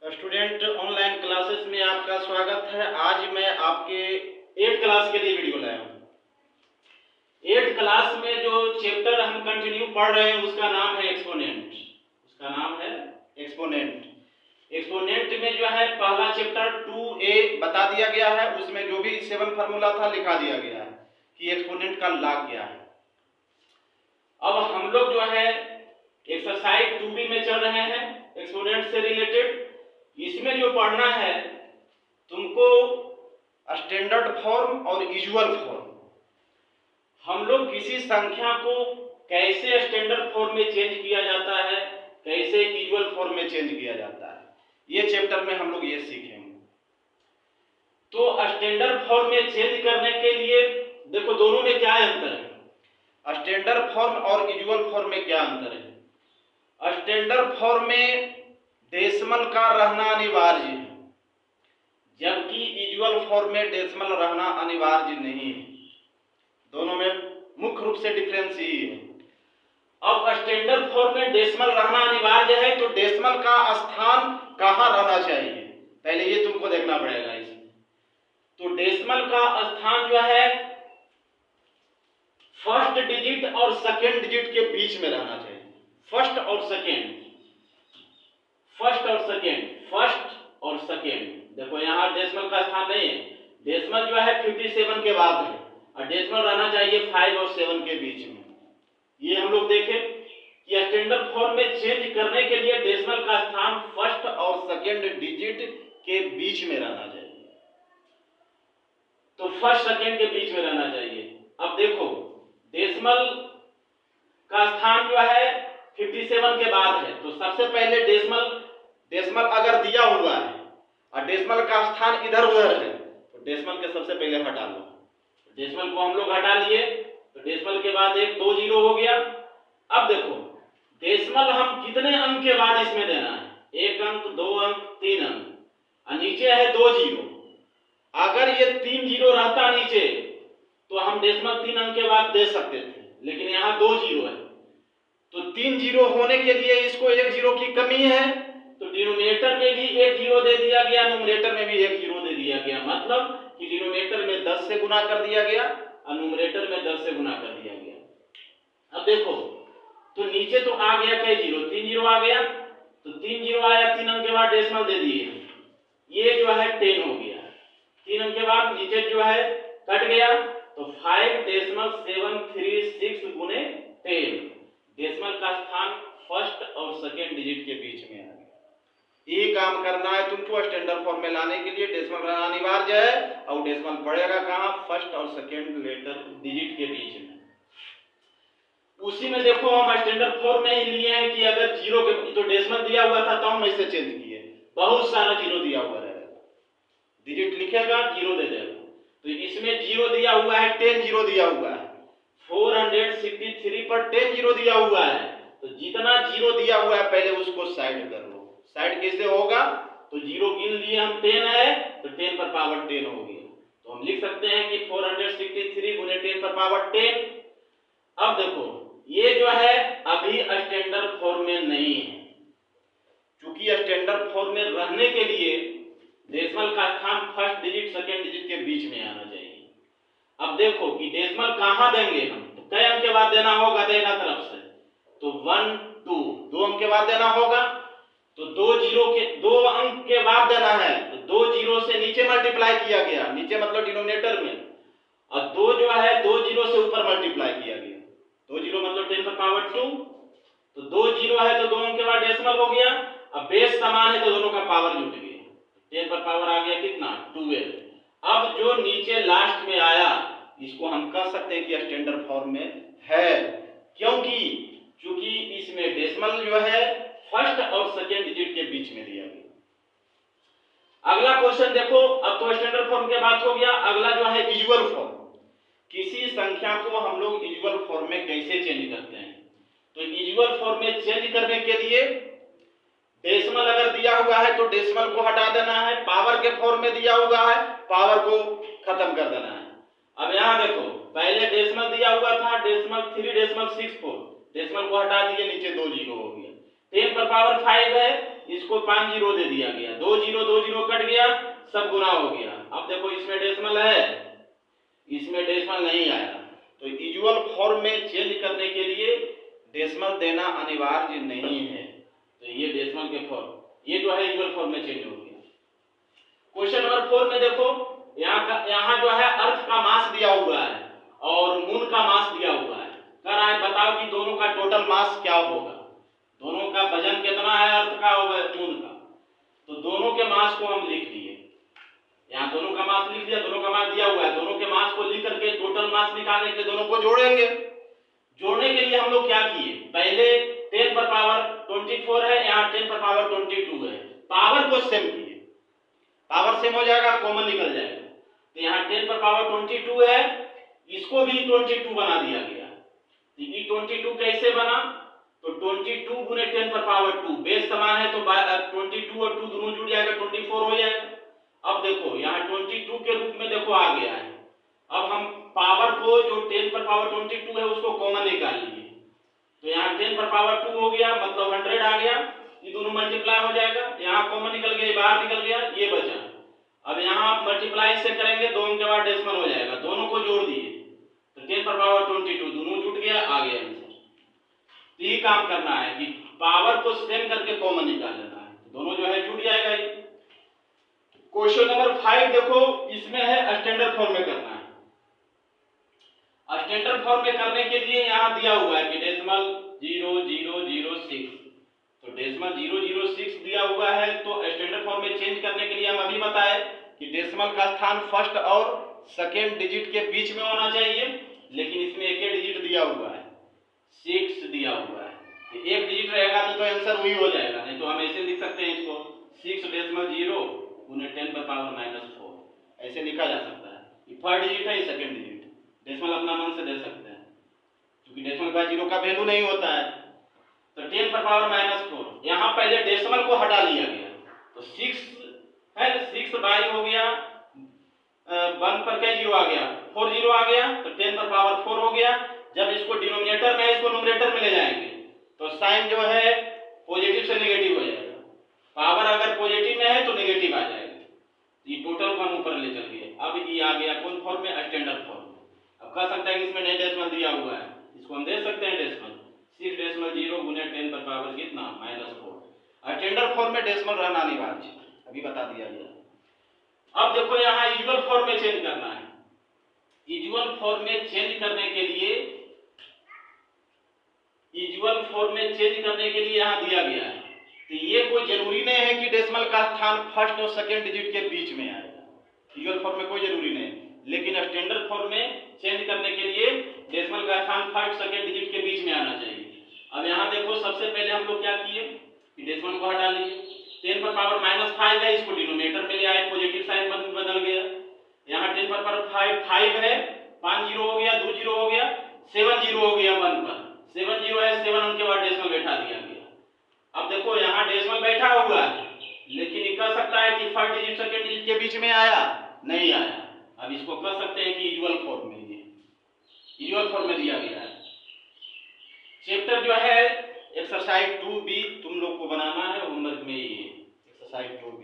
Student online classes में आपका स्वागत है। आज मैं आपके 8 क्लास के लिए वीडियो लाया हूँ। 8 क्लास में जो चैप्टर हम कंटिन्यू पढ़ रहे हैं उसका नाम है एक्सपोनेंट। एक्सपोनेंट में जो है पहला चैप्टर 2a बता दिया गया है। उसमें जो भी 7 फार्मूला था लिखा दिया गया है कि एक्सपोनेंट का लॉ क्या है। अब हम लोग जो है एक्सरसाइज 2b में चल रहे हैं एक्सपोनेंट से रिलेटेड। इसमें जो पढ़ना है तुमको स्टैंडर्ड फॉर्म और यूजुअल फॉर्म। हम लोग किसी संख्या को कैसे स्टैंडर्ड फॉर्म में चेंज किया जाता है, कैसे यूजुअल फॉर्म में चेंज किया जाता है, ये चैप्टर में हम लोग ये सीखेंगे। तो स्टैंडर्ड फॉर्म में चेंज करने के लिए देखो दोनों में क्या अंतर है। स्टैंडर्ड फॉर्म और यूजुअल फॉर्म में क्या अंतर है। स्टैंडर्ड फॉर्म में डेसिमल का रहना अनिवार्य है, जबकि यूजुअल फॉर्म में डेसिमल रहना अनिवार्य नहीं है। दोनों में मुख्य रूप से डिफरेंस ही है। अब स्टैंडर्ड फॉर्म में डेसिमल रहना अनिवार्य है तो डेसिमल का स्थान कहाँ रहना चाहिए, पहले ये तुमको देखना पड़ेगा इसमें। तो डेसिमल का स्थान जो है फर्स्ट डिजिट और सेकेंड डिजिट के बीच में रहना चाहिए। फर्स्ट और सेकेंड, फर्स्ट और सेकेंड। देखो यहाँ डेसिमल का स्थान नहीं है। डेसिमल जो है 57 के बाद है और डेसिमल रहना चाहिए 5 और 7 के बीच में। ये हम लोग देखें कि स्टैंडर्ड फॉर्म में चेंज करने के लिए डेसिमल का स्थान फर्स्ट और सेकेंड डिजिट के बीच में रहना चाहिए। तो फर्स्ट सेकेंड के बीच में रहना चाहिए। अब देखो डेसिमल का स्थान जो है 57 के बाद है, तो सबसे पहले डेसिमल अगर दिया हुआ है और डेसिमल का स्थान इधर उधर है तो डेसिमल के सबसे पहले हटा लो। डेसिमल को हम लोग हटा लिए तो डेसिमल के बाद एक 2 जीरो हो गया। अब देखो डेसिमल हम कितने अंक के बाद इसमें देना है, 1 अंक, 2 अंक, 3 अंक और नीचे है 2 जीरो। अगर ये 3 जीरो रहता नीचे तो हम डेसिमल 3 अंक के बाद दे सकते थे, लेकिन यहाँ 2 जीरो है तो 3 जीरो होने के लिए इसको 1 जीरो की कमी है, तो डिनोमिनेटर में भी 1 जीरो दे दिया गया, न्यूमरेटर में भी 1 जीरो दे दिया गया। मतलब कि डिनोमिनेटर में 10 से गुना कर दिया गया और न्यूमरेटर में 10 से गुना कर दिया गया। अब देखो तो नीचे तो आ गया क्या जीरो, 3 जीरो आ गया, तो 3 जीरो आया, 3 अंक के बाद डेसिमल दे दिए, ये जो है 10 हो गया। 3 अंक के बाद नीचे जो है कट गया तो 5.736 गुने 10। डेसिमल का स्थान फर्स्ट और सेकेंड डिजिट के बीच में आ गया। ये काम करना है तुमको स्टैंडर्ड फॉर्म में लाने के लिए। डेसिमल रहना अनिवार्य है और डेसिमल पड़ेगा कहाँ, फर्स्ट और सेकेंड लेटर डिजिट के बीच में। उसी में देखो हम स्टैंडर्ड फॉर्म में ही लिए हैं कि अगर जीरो के तो डेसिमल दिया हुआ था तो हम ऐसे चेंज किए, बहुत सारा जीरो दिया हुआ रहेगा, डिजिट लिखेगा जीरो दे देगा। तो इसमें जीरो दिया हुआ है, 10 जीरो दिया हुआ है, 463 पर 10 जीरो दिया हुआ है, तो जितना जीरो दिया हुआ है पहले उसको साइड कर लो। साइड कैसे होगा, तो जीरो गिन लिए हम 10 है तो 10 पर पावर 10 हो गया, तो हम लिख सकते हैं कि 463 गुने 10 पर पावर 10। अब देखो ये जो है अभी स्टैंडर्ड फॉर्म में नहीं है, क्योंकि स्टैंडर्ड फॉर्म में रहने के लिए डेसिमल का स्थान फर्स्ट डिजिट सेकेंड डिजिट के बीच में आना चाहिए। अब देखो कि डेसिमल कहां देंगे हम, तो कई अंक के बाद देना होगा, देना तरफ से तो 1 2 अंक के बाद देना होगा, तो 2 अंक के बाद देना है तो 2 जीरो से नीचे मल्टीप्लाई किया गया, नीचे मतलब डिनोमिनेटर में, और 2 जो है 2 जीरो से ऊपर मल्टीप्लाई किया गया, 2 जीरो मतलब 10 पर पावर 2, तो 2 जीरो है तो 2 अंक के बाद डेसिमल हो गया। अब बेस समान है तो दोनों का पावर जुट गया, 10 पर पावर आ गया कितना 12। अब जो नीचे लास्ट में आया इसको हम कह सकते हैं कि स्टैंडर्ड फॉर्म में है, क्योंकि इसमें डेसिमल जो है फर्स्ट और सेकेंड डिजिट के बीच में दिया गया। अगला क्वेश्चन देखो, अब तो स्टैंडर्ड फॉर्म के बात हो गया। अगला जो है यूजुअल फॉर्म। किसी संख्या को हम लोग यूजुअल फॉर्म में कैसे चेंज करते हैं, तो यूजुअल फॉर्म में चेंज करने के लिए डेसिमल अगर दिया हुआ है तो डेसिमल को हटा देना है, पावर के फॉर्म में दिया हुआ है पावर को खत्म कर देना है। अब यहाँ देखो पहले डेसिमल दिया हुआ था, डेसिमल 3.64, डेसिमल को हटा दिए, नीचे 2 जीरो हो गया, 10 पर पावर 5 है, इसको इसको 5 जीरो दे दिया गया, 2 जीरो कट गया, सब गुना हो गया। अब देखो इसमें डेसिमल है, इसमें डेसिमल नहीं आया, तो यूजुअल फॉर्म में चेंज करने के लिए डेसिमल देना अनिवार्य नहीं है। तो ये डेसिमल के फॉर्म, ये जो है यूजुअल फॉर्म में चेंज हो गया। क्वेश्चन नंबर 4 में देखो, यहाँ जो है अर्थ का मास दिया हुआ है और मून का मास दिया हुआ है। कह रहा है बताओ कि दोनों का टोटल मास क्या होगा, दोनों का वजन कितना है अर्थ का और मून का। तो दोनों के मास को हम लिख लिए, यहाँ दोनों का मास लिख दिया, दोनों का मास दिया हुआ है, दोनों के मास को लिख करके टोटल मास निकालने के लिए दोनों को जोड़ेंगे। जोड़ने के लिए हम लोग क्या किए, पहले 10 पर पावर 24 है, यहाँ 10 पर पावर 22 है, पावर को सेम किए, पावर सेम हो जाएगा, कॉमन निकल जाएगा। तो यहाँ 10 पर पावर 22 है, इसको भी 22 बना दिया गया। तो ये 22 कैसे बना, तो 22 गुने 10 पर पावर 2, बेस समान है तो 22 और 2 दोनों जुड़ जाएगा, 24 हो जाएगा। अब देखो यहाँ 22 के रूप में देखो आ गया है। अब हम पावर को जो 10 पर पावर 22 है उसको कॉमन निकाल लिए, तो यहाँ 10 पर पावर 2 हो गया, मतलब 100 आ गया, ये दोनों मल्टीप्लाई हो जाएगा, यहाँ कॉमन निकल गया, बाहर निकल गया, ये बचा। अब यहाँ मल्टीप्लाई से करेंगे, 2 के बाद डेसिमल हो जाएगा, दोनों को जोड़ दिए तो 10 पर पावर 22 दोनों जुट गया, आ गया आंसर। तो ये काम करना है कि पावर को सेम करके कॉमन निकाल लेना है, दोनों जो है जुट जाएगा ये। क्वेश्चन नंबर 5 देखो, इसमें है स्टैंडर्ड फॉर्म में करना है। स्टैंडर्ड फॉर्म में करने के लिए यहाँ दिया हुआ है कि डेसिमल 0006, तो डेसिमल 006 दिया हुआ है, तो स्टैंडर्ड फॉर्म में चेंज करने के लिए हम अभी बताए कि डेसिमल का स्थान फर्स्ट और सेकेंड डिजिट के बीच में होना चाहिए, लेकिन इसमें एक डिजिट दिया हुआ है, 6 दिया हुआ है, तो एक डिजिट रहेगा तो आंसर वही हो जाएगा, नहीं तो हम ऐसे लिख सकते हैं इसको 6.0 गुने 10 पर पावर -4, ऐसे लिखा जा सकता है। ये फर्स्ट डिजिट है, ये सेकेंड डिजिट, डेसिमल अपना मन से दे सकते हैं, क्योंकि डेसिमल का 0 का वैल्यू नहीं होता है। तो 10 पर पावर -4, यहाँ पहले डेसिमल को हटा लिया गया, तो 6 है, 6 बाई हो गया, 1 पर क्या 0 आ गया, 4 0 आ गया, तो 10 पर पावर 4 हो गया। जब इसको डिनोमिनेटर में इसको न्यूमरेटर में ले जाएंगे तो साइन जो है पॉजिटिव से नेगेटिव हो जाएगा, पावर अगर पॉजिटिव में है तो नेगेटिव आ जाएगा, ये टोटल को हम ऊपर ले चल गए। अब ये आ गया कौन फॉर्म में, स्टैंडर्ड फॉर्म में। अब कह सकता है कि इसमें नहीं डेसिमल दिया हुआ है, इसको हम दे सकते हैं डेसिमल 6.0 गुने 10 पर पावर कितना -4। स्टैंडर्ड फॉर्म में डेसिमल रहना अनिवार्य है, अभी बता दिया गया। अब देखो यहाँ यूजुअल फॉर्म में चेंज करना है। यूजुअल फॉर्म में चेंज करने के लिए, यूजुअल फॉर्म में चेंज करने के लिए यहाँ दिया गया है, तो ये कोई जरूरी नहीं है कि डेसिमल का स्थान फर्स्ट और सेकेंड डिजिट के बीच में आएगा, यूजुअल फॉर्म में कोई जरूरी नहीं, लेकिन स्टैंडर्ड फॉर्म में चेंज करने के लिए डेसिमल का स्थान फर्स्ट सेकेंड डिजिट के बीच में आना चाहिए। अब यहाँ देखो सबसे पहले हम लोग क्या किए कि डेसिमल को हटा लिए, 10 पर पावर -5 है, इसको डिनोमिनेटर में ले आए, पॉजिटिव साइन बदल गया। यहाँ 10 पर पावर 5 है, 5 0 हो गया, 2 0 हो गया, 7 0 हो गया, 1 पर 7 0 है, 7 उनके बाद डेसिमल बैठा दिया गया। अब देखो यहाँ डेसिमल बैठा हुआ है, लेकिन ये कह सकता है कि फर्स्ट डिजिट सेकेंड डिजिट के बीच में आया, नहीं आया। अब इसको कह सकते हैं कि यूजुअल फॉर्म में, ये यूजुअल फॉर्म में दिया गया है। चैप्टर जो है एक्सरसाइज 2B तुम लोग को बनाना है, होमवर्क में ये एक्सरसाइज 2B।